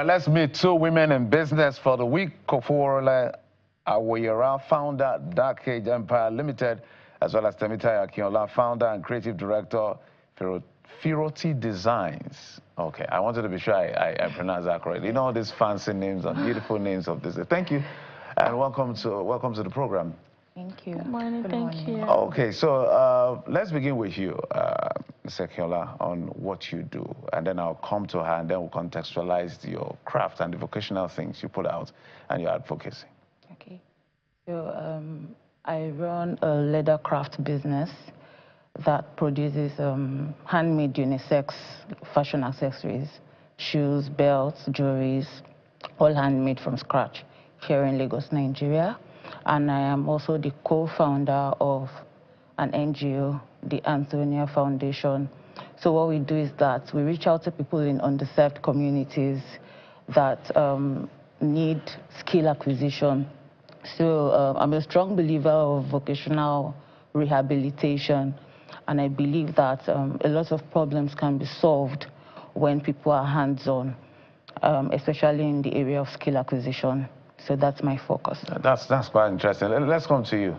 right, let's meet two women in business for the week. Koforola Awoyera, founder, Dharkag Empire Limited, as well as Temitayo Akinola, founder and creative director, Firoti Designs. Okay, I wanted to be sure I pronounce that correctly. You know all these fancy names and beautiful names of this. Thank you, and welcome to the program. Thank you. Good morning. Thank you. Okay, so let's begin with you, Ms. Akinola, on what you do, and then I'll come to her, and then we'll contextualize your craft and the vocational things you put out and your advocacy. Okay. So I run a leather craft business that produces handmade unisex fashion accessories, shoes, belts, jewelries, all handmade from scratch here in Lagos, Nigeria. And I am also the co-founder of an NGO, the Antonia Foundation. So what we do is that we reach out to people in underserved communities that need skill acquisition. So I'm a strong believer of vocational rehabilitation, and I believe that a lot of problems can be solved when people are hands-on, especially in the area of skill acquisition. So that's my focus. That's quite interesting. Let's come to you.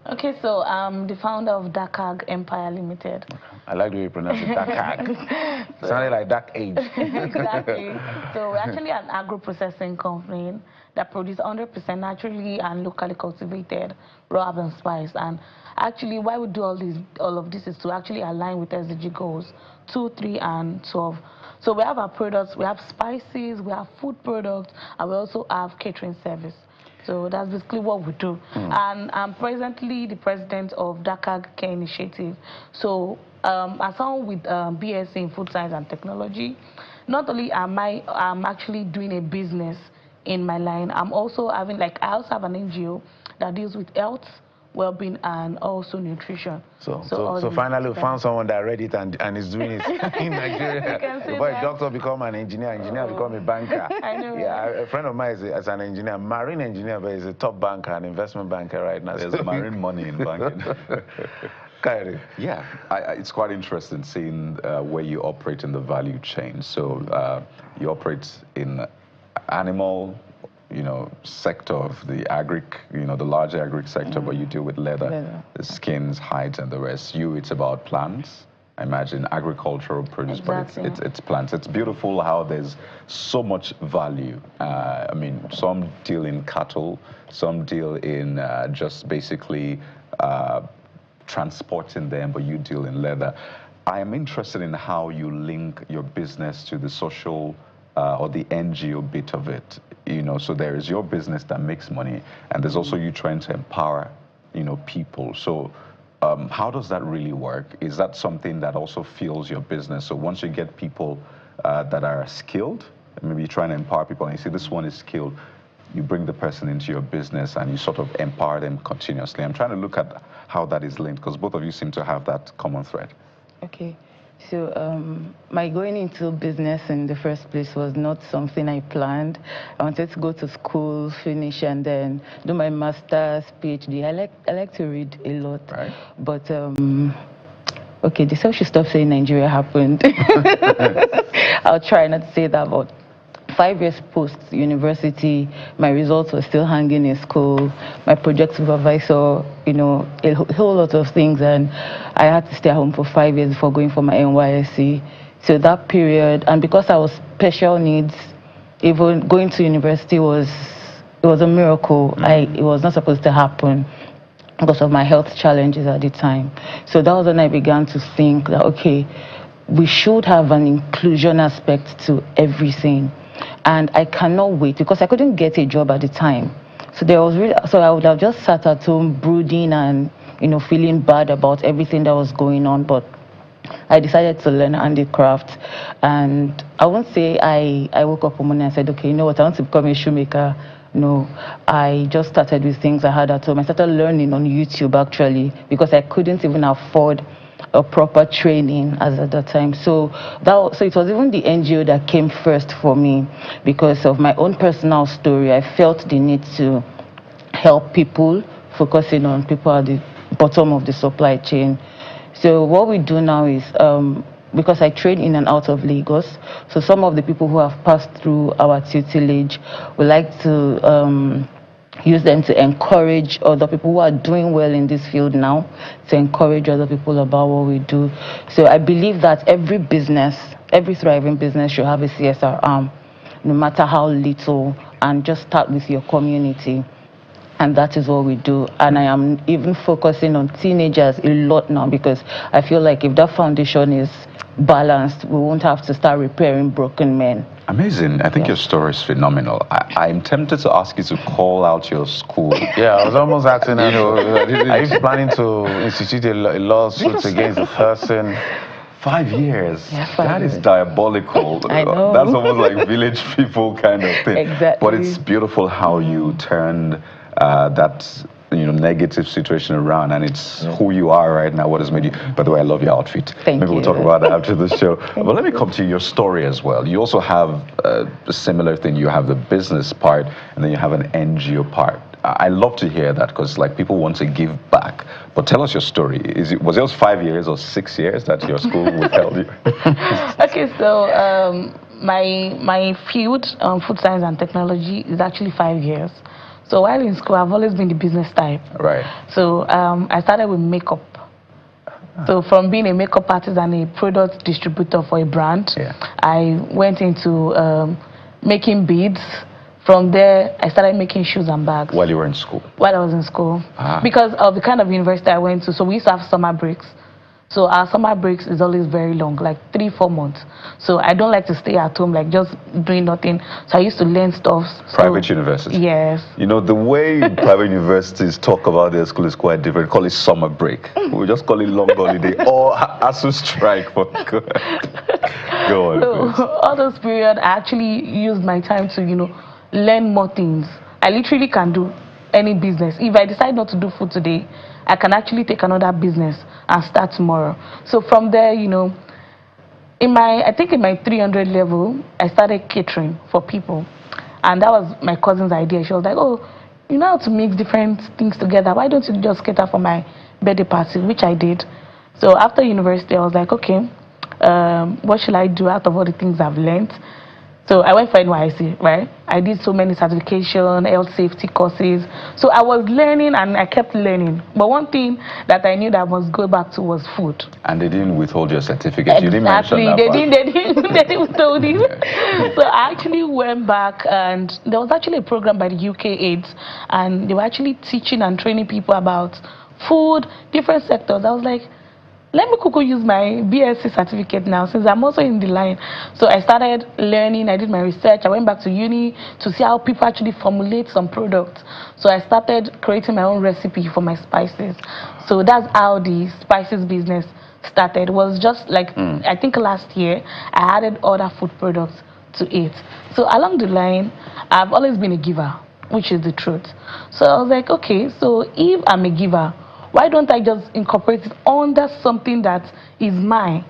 Okay, so I'm the founder of Dharkag Empire Limited. I like the way you pronounce it, Dharkag. Sounded like dark age. Exactly. So we're actually an agro-processing company that produces 100% naturally and locally cultivated raw herbs and spice. And actually, why we do all of this is to actually align with SDG goals 2, 3, and 12. So we have our products, we have spices, we have food products, and we also have catering service. So that's basically what we do. And I'm presently the president of Dharkag Care Initiative. So as someone with BSc in food science and technology, not only am I'm actually doing a business in my line, I'm also having, I also have an NGO that deals with health, well-being, and also nutrition. So finally we found someone that read it and is doing it in Nigeria. Before a doctor become an engineer become a banker. I know. Yeah, a friend of mine is an engineer, marine engineer, but he's a top banker, an investment banker right now. There's marine money in banking. Yeah, it's quite interesting seeing where you operate in the value chain. So you operate in animal, sector of the the larger agric sector, but you deal with leather, the skins, hides, and the rest. It's about plants. I imagine agricultural produce, exactly. But it's plants. It's beautiful how there's so much value. I mean, some deal in cattle, some deal in just basically transporting them, but you deal in leather. I am interested in how you link your business to the social or the NGO bit of it. So there is your business that makes money, and there's also you trying to empower, people. So how does that really work? Is that something that also fuels your business? So once you get people that are skilled, maybe you're trying to empower people, and you see this one is skilled, you bring the person into your business and you sort of empower them continuously. I'm trying to look at how that is linked, because both of you seem to have that common thread. Okay. So my going into business in the first place was not something I planned. I wanted to go to school, finish, and then do my master's, PhD. I like to read a lot. Right. But, okay, the social stuff saying Nigeria happened. I'll try not to say that, but 5 years post-university, my results were still hanging in school. My project supervisor, a whole lot of things, and I had to stay at home for 5 years before going for my NYSC. So that period, and because I was special needs, even going to university was a miracle. It was not supposed to happen because of my health challenges at the time. So that was when I began to think that, okay, we should have an inclusion aspect to everything. And I cannot wait, because I couldn't get a job at the time. So I would have just sat at home brooding and feeling bad about everything that was going on. But I decided to learn handicraft, and I won't say I woke up one morning and said, okay, you know what, I want to become a shoemaker. No, I just started with things I had at home. I started learning on YouTube actually, because I couldn't even afford a proper training as at that time. So it was even the NGO that came first for me, because of my own personal story. I felt the need to help people, focusing on people at the bottom of the supply chain. So what we do now is because I train in and out of Lagos, so some of the people who have passed through our tutelage, we like to use them to encourage other people who are doing well in this field now, to encourage other people about what we do. So I believe that every business, every thriving business should have a CSR arm, no matter how little, and just start with your community. And that is what we do. And I am even focusing on teenagers a lot now, because I feel like if that foundation is balanced, we won't have to start repairing broken men. Amazing. I think your story is phenomenal. I'm tempted to ask you to call out your school. Yeah, I was almost asking, are you planning to institute a lawsuit against the person? 5 years. Yeah, 5 that years. is diabolical. I know. That's almost like village people kind of thing. Exactly. But it's beautiful how you turned that negative situation around, and it's who you are right now, what has made you. By the way, I love your outfit. Thank Maybe you. we'll talk about that after the show. But let me come to your story as well. You also have a similar thing. You have the business part, and then you have an NGO part. I love to hear that, because like people want to give back. But tell us your story. Was it 5 years or 6 years that your school withheld you? Okay, so my field, food science and technology, is actually 5 years. So while in school, I've always been the business type. Right. So I started with makeup. So from being a makeup artist and a product distributor for a brand, I went into making beads. From there, I started making shoes and bags. While you were in school? While I was in school. Because of the kind of university I went to, so we used to have summer breaks. So our summer breaks is always very long, like 3-4 months. So I don't like to stay at home, like just doing nothing. So I used to learn stuff. Private university? Yes. You know, the way private universities talk about their school is quite different. Call it summer break. We just call it long holiday or ASU strike. For Go on. So all those periods, I actually used my time to, learn more things. I literally can do any business. If I decide not to do food today, I can actually take another business and start tomorrow. So from there, I think in my 300 level, I started catering for people. And that was my cousin's idea. She was like, oh, you know how to mix different things together. Why don't you just cater for my birthday party, which I did. So after university, I was like, okay, what should I do out of all the things I've learned? So I went for NYC, right? I did so many certification, health safety courses. So I was learning and I kept learning. But one thing that I knew that I must go back to was food. And they didn't withhold your certificate. Exactly. You didn't mention that They didn't withhold it. So I actually went back, and there was actually a program by the UK AIDS, and they were actually teaching and training people about food, different sectors. I was like, let me quickly use my BSc certificate now, since I'm also in the line. So I started learning, I did my research, I went back to uni to see how people actually formulate some products. So I started creating my own recipe for my spices. So that's how the spices business started. It was just like, I think last year, I added other food products to it. So along the line, I've always been a giver, which is the truth. So I was like, okay, so if I'm a giver, why don't I just incorporate it under something that is mine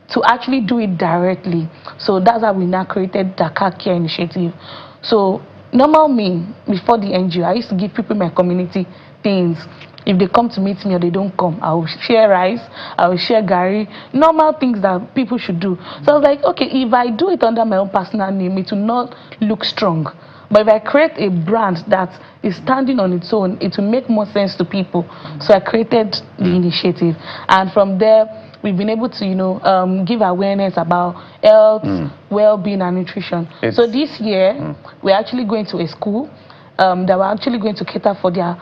to actually do it directly? So that's how we now created Dharkag Care Initiative. So normal me, before the NGO, I used to give people in my community things. If they come to meet me or they don't come, I will share rice, I will share gari, normal things that people should do. So I was like, okay, if I do it under my own personal name, it will not look strong. But if I create a brand that is standing on its own, it will make more sense to people. So I created the initiative. And from there, we've been able to, give awareness about health, well-being, and nutrition. So this year, we're actually going to a school that we're actually going to cater for their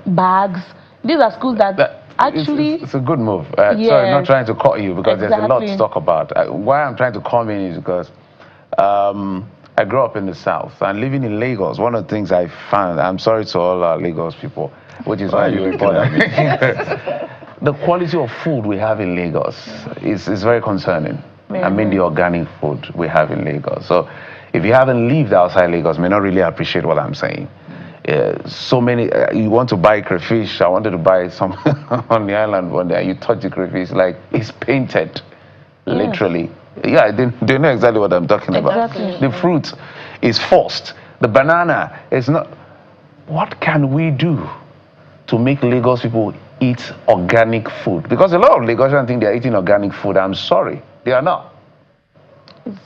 bags. These are schools that actually... It's a good move. Sorry, not trying to cut you, because there's a lot to talk about. Why I'm trying to come in is because... I grew up in the South, and living in Lagos, one of the things I found, I'm sorry to all our Lagos people, which is why you important. The quality of food we have in Lagos is very concerning. I mean, the organic food we have in Lagos. So if you haven't lived outside Lagos, you may not really appreciate what I'm saying. So many, you want to buy crayfish. I wanted to buy some on the island one day. You touch the crayfish, like it's painted, literally. Yeah, they know exactly what I'm talking about. The fruit is forced. The banana is not. What can we do to make Lagos people eat organic food? Because a lot of Lagosians think they're eating organic food. I'm sorry. They are not.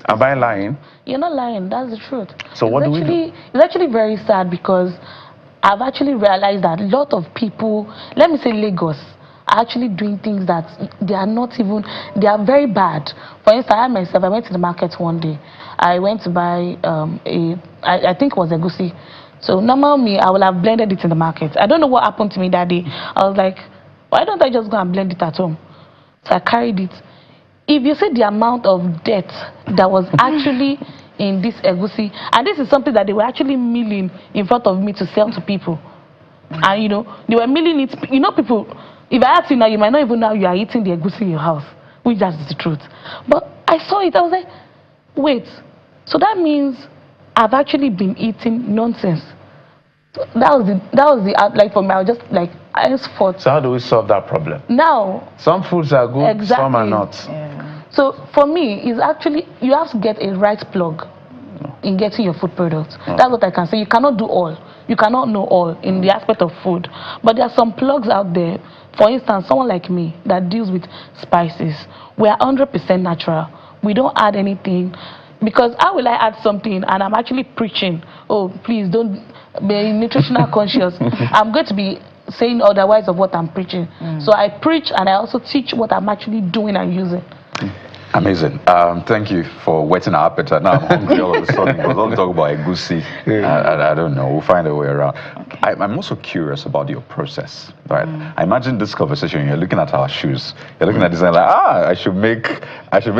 Am I lying? You're not lying. That's the truth. So what do we do? It's actually very sad because I've actually realized that a lot of people, let me say Lagos, are actually doing things that they are not even, they are very bad. For instance, I myself, I went to the market one day. I went to buy I think it was egusi. So normal me, I would have blended it in the market. I don't know what happened to me that day. I was like, why don't I just go and blend it at home? So I carried it. If you see the amount of debt that was actually in this egusi, and this is something that they were actually milling in front of me to sell to people. And you know, they were milling it. You know, people, if I ask you now, you might not even know you are eating the egusi in your house, which that's the truth. But I saw it, I was like, wait, so that means I've actually been eating nonsense. So that was the like for me, I was just like, I just fought. So how do we solve that problem? Now, some foods are good, exactly. Some are not. Yeah. So for me, it's actually, you have to get a right plug in getting your food products. That's what I can say. You cannot do all. You cannot know all in the aspect of food. But there are some plugs out there. For instance, someone like me that deals with spices. We are 100% natural. We don't add anything. Because how will I add something and I'm actually preaching, oh, please don't be nutritional conscious. I'm going to be saying otherwise of what I'm preaching. So I preach and I also teach what I'm actually doing and using. Amazing. Thank you for whetting our appetite. Now I'm hungry all of a sudden because don't talk about egusi. I don't know. We'll find a way around. I'm also curious about your process, right? I imagine this conversation. You're looking at our shoes. You're looking at this and like, I should make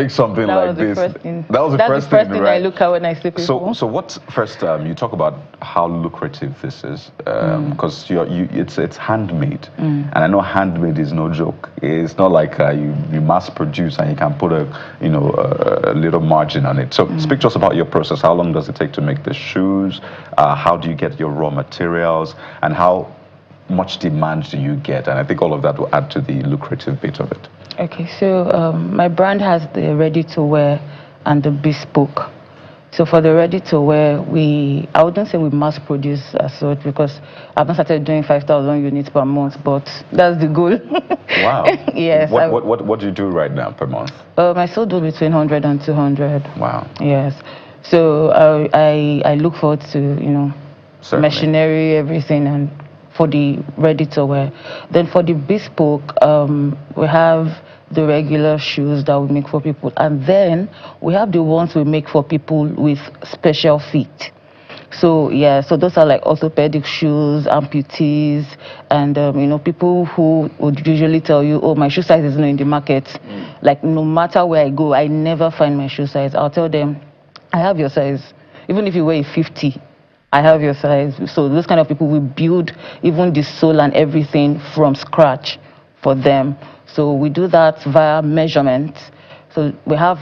something like this. That was the first thing, right? I look at when I see people. So what first? You talk about how lucrative this is because it's handmade, and I know handmade is no joke. It's not like you mass produce and you can put a little margin on it. So speak to us about your process. How long does it take to make the shoes? How do you get your raw materials? And how much demand do you get? And I think all of that will add to the lucrative bit of it. Okay, so my brand has the ready-to-wear and the bespoke. So for the ready-to-wear, I wouldn't say we mass produce as such because I've not started doing 5,000 units per month, but that's the goal. Wow. Yes. What do you do right now per month? I still do between 100 and 200. Wow. Yes. So I look forward to, Certainly. machinery, everything, and for the ready-to-wear. Then for the bespoke, we have the regular shoes that we make for people, and then we have the ones we make for people with special feet. So yeah, so those are like orthopedic shoes, amputees, and people who would usually tell you, oh, my shoe size is not in the market. Like no matter where I go, I never find my shoe size. I'll tell them, I have your size. Even if you weigh 50, I have your size. So those kind of people, we build even the sole and everything from scratch for them. So we do that via measurement. So we have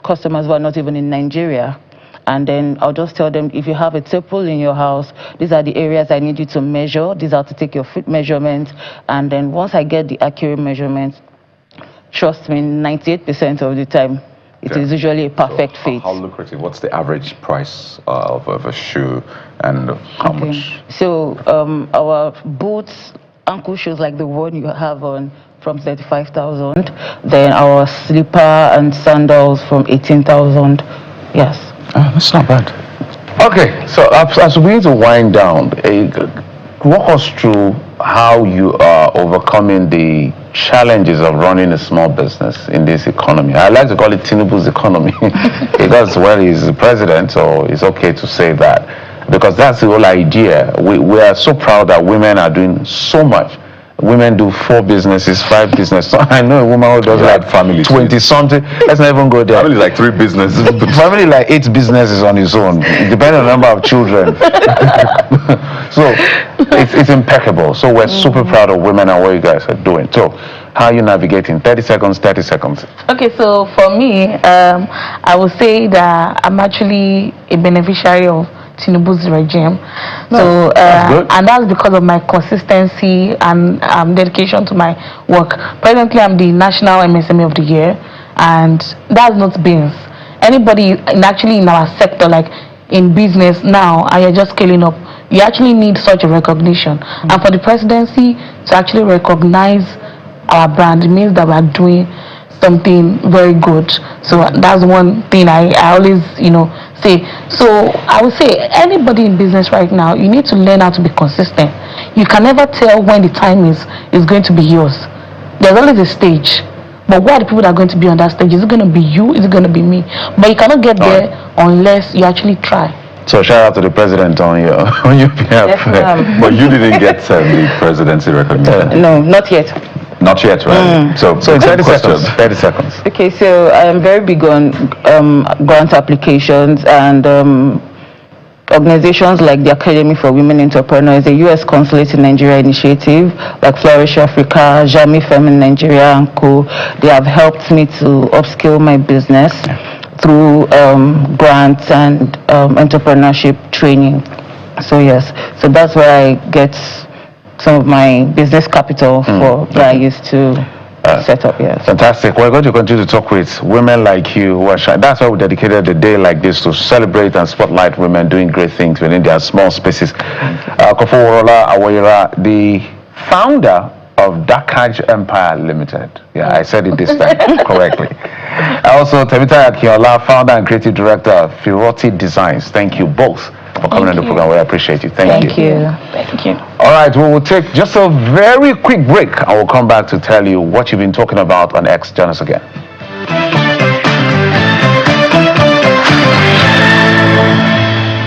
customers who are not even in Nigeria. And then I'll just tell them, if you have a tape rule in your house, these are the areas I need you to measure. These are to take your foot measurements. And then once I get the accurate measurements, trust me, 98% of the time, it is usually a perfect fit. How lucrative? What's the average price of a shoe and how much? So our boots, ankle shoes like the one you have on, from 35,000. Then our slipper and sandals from 18,000. Yes. That's not bad. Okay, so as we begin to wind down, walk us through how you are overcoming the challenges of running a small business in this economy. I like to call it Tinubu's economy because, well, he's the president, so it's okay to say that. Because that's the whole idea. We are so proud that women are doing so much. Women do 4 businesses, 5 businesses. I know a woman who does like family 20 something. Let's not even go there. Family like 3 businesses. Family like 8 businesses on his own, depending on the number of children. So it's impeccable. So we're super proud of women and what you guys are doing. So how are you navigating? 30 seconds, 30 seconds. Okay, so for me, I would say that I'm actually a beneficiary of Tinubu's regime. So and that's because of my consistency and dedication to my work. Presently, I'm the National MSME of the Year, and that's not beans. Anybody in our sector, like in business now, and you're just scaling up, you actually need such a recognition. And for the presidency to actually recognize our brand, it means that we're doing something very good. So that's one thing I always, say. So I would say anybody in business right now, you need to learn how to be consistent. You can never tell when the time is going to be yours. There's always a stage. But what are the people that are going to be on that stage? Is it going to be you? Is it going to be me? But you cannot get there unless you actually try. So shout out to the president on your behalf. Yes, But you didn't get the presidency recognition. No, not yet. Not yet, right? So So in 30 question. seconds. 30 seconds. Okay, so I'm very big on grant applications and organizations like the Academy for Women Entrepreneurs, the U.S. Consulate in Nigeria initiative, like Flourish Africa, Jami Fem in Nigeria and Co. They have helped me to upskill my business through grants and entrepreneurship training. So yes, so that's where I get some of my business capital for that I used to set up. Yes. Fantastic. We're going to continue to talk with women like you who are shy. That's why we dedicated a day like this to celebrate and spotlight women doing great things within their small spaces. Kofoworola Awoyera, the founder of Dharkag Empire Limited. Yeah, I said it this time correctly. Also, Temitayo Akinola, founder and creative director of Firoti Designs. Thank you both for coming on the program. We appreciate you. Thank you. Thank you. All right, we will take just a very quick break and we'll come back to tell you what you've been talking about on X. Join us again.